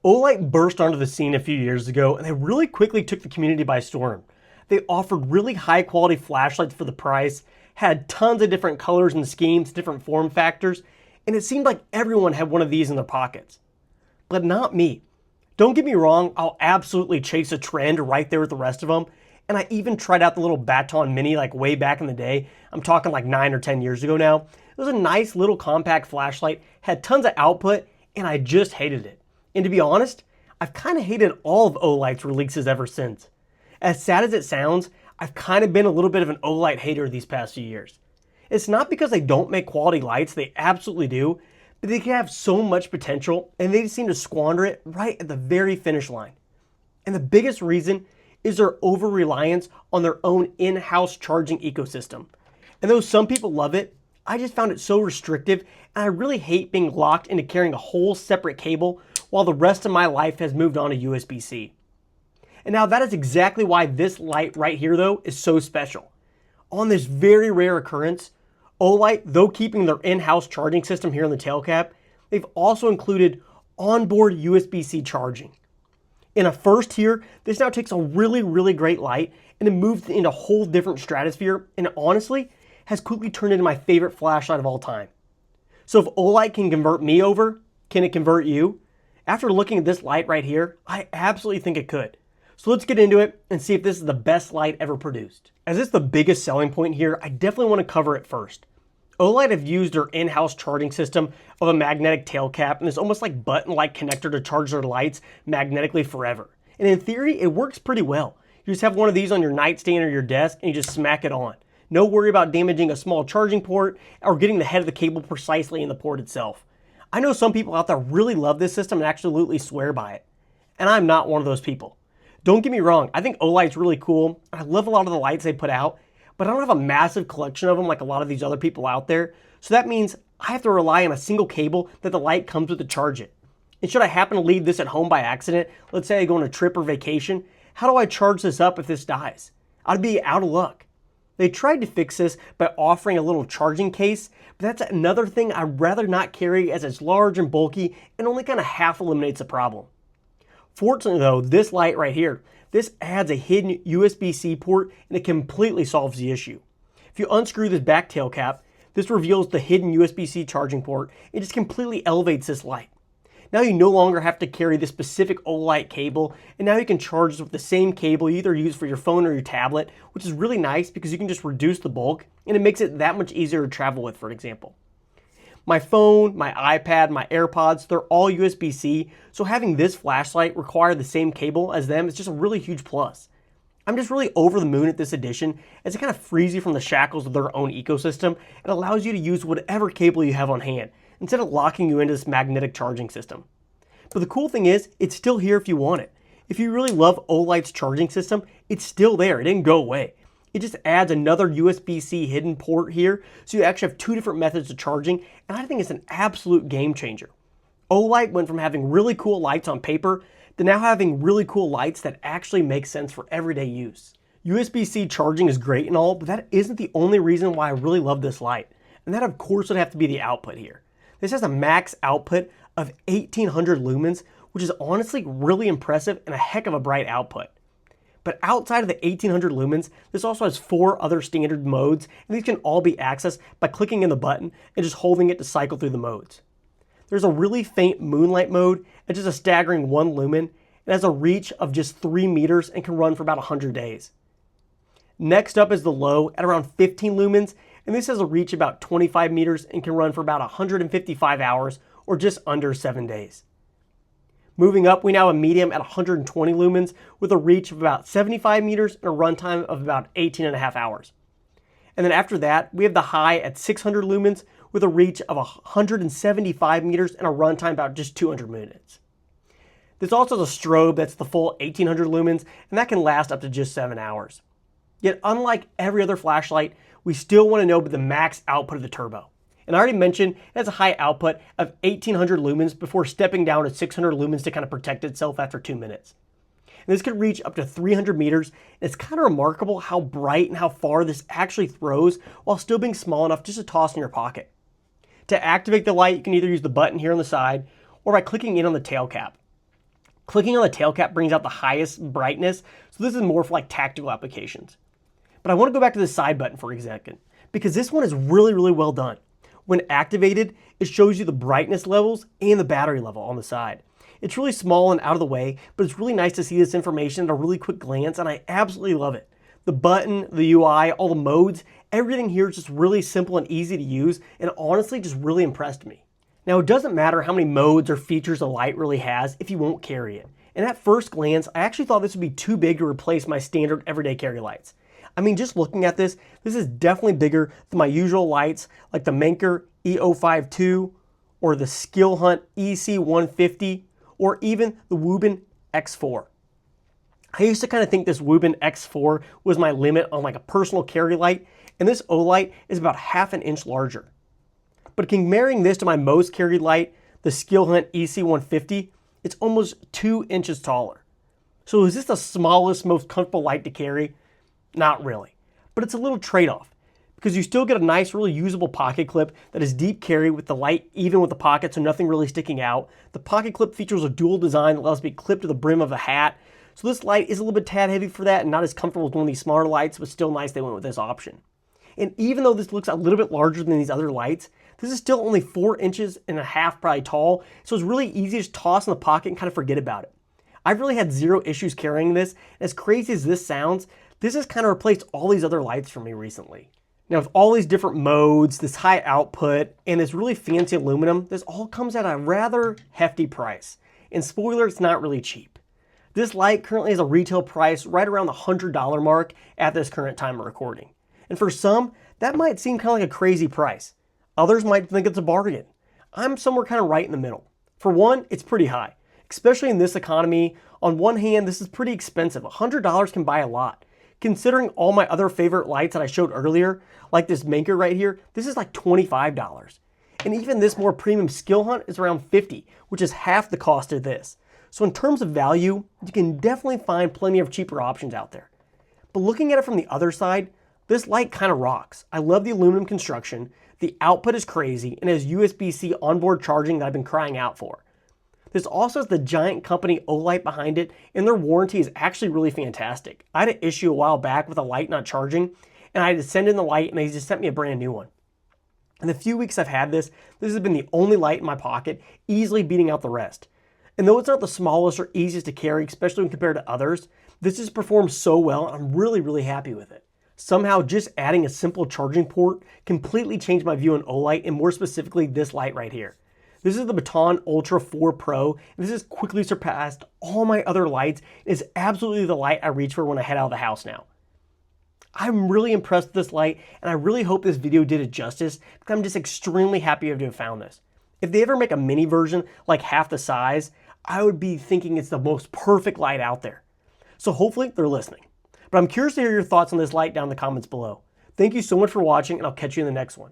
Olight burst onto the scene a few years ago, and they really quickly took the community by storm. They offered really high quality flashlights for the price, had tons of different colors and schemes, different form factors, and it seemed like everyone had one of these in their pockets. But not me. Don't get me wrong, I'll absolutely chase a trend right there with the rest of them, and I even tried out the little Baton Mini like way back in the day. I'm talking like 9 or 10 years ago now. It was a nice little compact flashlight, had tons of output, and I just hated it. And to be honest, I've kind of hated all of Olight's releases ever since. As sad as it sounds, I've kind of been a little bit of an Olight hater these past few years. It's not because they don't make quality lights, they absolutely do, but they can have so much potential and they just seem to squander it right at the very finish line. And the biggest reason is their over-reliance on their own in-house charging ecosystem. And though some people love it, I just found it so restrictive and I really hate being locked into carrying a whole separate cable while the rest of my life has moved on to USB-C. And now that is exactly why this light right here though is so special. On this very rare occurrence, Olight, though keeping their in-house charging system here in the tail cap, they've also included onboard USB-C charging. In a first here, this now takes a really great light and it moves into a whole different stratosphere, and honestly has quickly turned into my favorite flashlight of all time. So if Olight can convert me over, can it convert you? After looking at this light right here, I absolutely think it could. So let's get into it and see if this is the best light ever produced. As it's the biggest selling point here, I definitely want to cover it first. Olight have used their in-house charging system of a magnetic tail cap and this almost like button-like connector to charge their lights magnetically forever. And in theory, it works pretty well. You just have one of these on your nightstand or your desk and you just smack it on. No worry about damaging a small charging port or getting the head of the cable precisely in the port itself. I know some people out there really love this system and absolutely swear by it. And I'm not one of those people. Don't get me wrong, I think Olight's really cool. I love a lot of the lights they put out, but I don't have a massive collection of them like a lot of these other people out there. So that means I have to rely on a single cable that the light comes with to charge it. And should I happen to leave this at home by accident, let's say I go on a trip or vacation, how do I charge this up if this dies? I'd be out of luck. They tried to fix this by offering a little charging case, but that's another thing I'd rather not carry as it's large and bulky and only kind of half eliminates the problem. Fortunately though, this light right here, this adds a hidden USB-C port and it completely solves the issue. If you unscrew this back tail cap, this reveals the hidden USB-C charging port. It just completely elevates this light. Now you no longer have to carry this specific Olight cable, and now you can charge this with the same cable you either use for your phone or your tablet, which is really nice because you can just reduce the bulk and it makes it that much easier to travel with, for example. My phone, my iPad, my AirPods, they're all USB-C, so having this flashlight require the same cable as them is just a really huge plus. I'm just really over the moon at this addition as it kind of frees you from the shackles of their own ecosystem and allows you to use whatever cable you have on hand, instead of locking you into this magnetic charging system. But the cool thing is, it's still here if you want it. If you really love Olight's charging system, it's still there, it didn't go away. It just adds another USB-C hidden port here, so you actually have two different methods of charging, and I think it's an absolute game changer. Olight went from having really cool lights on paper to now having really cool lights that actually make sense for everyday use. USB-C charging is great and all, but that isn't the only reason why I really love this light, and that of course would have to be the output here. This has a max output of 1800 lumens, which is honestly really impressive and a heck of a bright output. But outside of the 1800 lumens, this also has 4 other standard modes, and these can all be accessed by clicking in the button and just holding it to cycle through the modes. There's a really faint moonlight mode at just a staggering 1 lumen. It has a reach of just 3 meters and can run for about 100 days. Next up is the low at around 15 lumens, and this has a reach about 25 meters and can run for about 155 hours or just under 7 days. Moving up, we now have a medium at 120 lumens with a reach of about 75 meters and a runtime of about 18.5 hours. And then after that, we have the high at 600 lumens with a reach of 175 meters and a runtime about just 200 minutes. There's also the strobe that's the full 1800 lumens, and that can last up to just 7 hours. Yet unlike every other flashlight, we still want to know the max output of the turbo. And I already mentioned it has a high output of 1800 lumens before stepping down to 600 lumens to kind of protect itself after 2 minutes. And this could reach up to 300 meters, and it's kind of remarkable how bright and how far this actually throws while still being small enough just to toss in your pocket. To activate the light, you can either use the button here on the side or by clicking in on the tail cap. Clicking on the tail cap brings out the highest brightness, so this is more for like tactical applications. But I want to go back to the side button for a second, because this one is really, really well done. When activated, it shows you the brightness levels and the battery level on the side. It's really small and out of the way, but it's really nice to see this information at a really quick glance, and I absolutely love it. The button, the UI, all the modes, everything here is just really simple and easy to use, and honestly just really impressed me. Now, it doesn't matter how many modes or features Olight really has if you won't carry it. And at first glance, I actually thought this would be too big to replace my standard everyday carry lights. I mean, just looking at this is definitely bigger than my usual lights like the Menker E052 or the Skill Hunt EC150 or even the Woobin X4. I used to kind of think this Woobin X4 was my limit on like a personal carry light, and this Olight is about half an inch larger. But comparing this to my most carried light, the Skill Hunt EC150, it's almost 2 inches taller. So is this the smallest, most comfortable light to carry? Not really, but it's a little trade-off because you still get a nice, really usable pocket clip that is deep carry with the light even with the pocket, so nothing really sticking out. The pocket clip features a dual design that allows it to be clipped to the brim of a hat. So this light is a little bit tad heavy for that and not as comfortable as one of these smaller lights, but still nice they went with this option. And even though this looks a little bit larger than these other lights, this is still only 4.5 inches probably tall, so it's really easy to just toss in the pocket and kind of forget about it. I've really had zero issues carrying this, and as crazy as this sounds, this has kind of replaced all these other lights for me recently. Now with all these different modes, this high output, and this really fancy aluminum, this all comes at a rather hefty price. And spoiler, it's not really cheap. This light currently has a retail price right around the $100 mark at this current time of recording. And for some, that might seem kind of like a crazy price. Others might think it's a bargain. I'm somewhere kind of right in the middle. For one, it's pretty high, especially in this economy. On one hand, this is pretty expensive. $100 can buy a lot. Considering all my other favorite lights that I showed earlier, like this Menker right here, this is like $25. And even this more premium Skill Hunt is around $50, which is half the cost of this. So in terms of value, you can definitely find plenty of cheaper options out there. But looking at it from the other side, this light kind of rocks. I love the aluminum construction, the output is crazy, and has USB-C onboard charging that I've been crying out for. This also has the giant company Olight behind it, and their warranty is actually really fantastic. I had an issue a while back with a light not charging, and I had to send in the light, and they just sent me a brand new one. In the few weeks I've had this has been the only light in my pocket, easily beating out the rest. And though it's not the smallest or easiest to carry, especially when compared to others, this just performs so well, and I'm really, really happy with it. Somehow just adding a simple charging port completely changed my view on Olight, and more specifically this light right here. This is the Baton Ultra 4 Pro, and this has quickly surpassed all my other lights. It is absolutely the light I reach for when I head out of the house now. I'm really impressed with this light, and I really hope this video did it justice, because I'm just extremely happy to have found this. If they ever make a mini version like half the size, I would be thinking it's the most perfect light out there. So hopefully they're listening. But I'm curious to hear your thoughts on this light down in the comments below. Thank you so much for watching, and I'll catch you in the next one.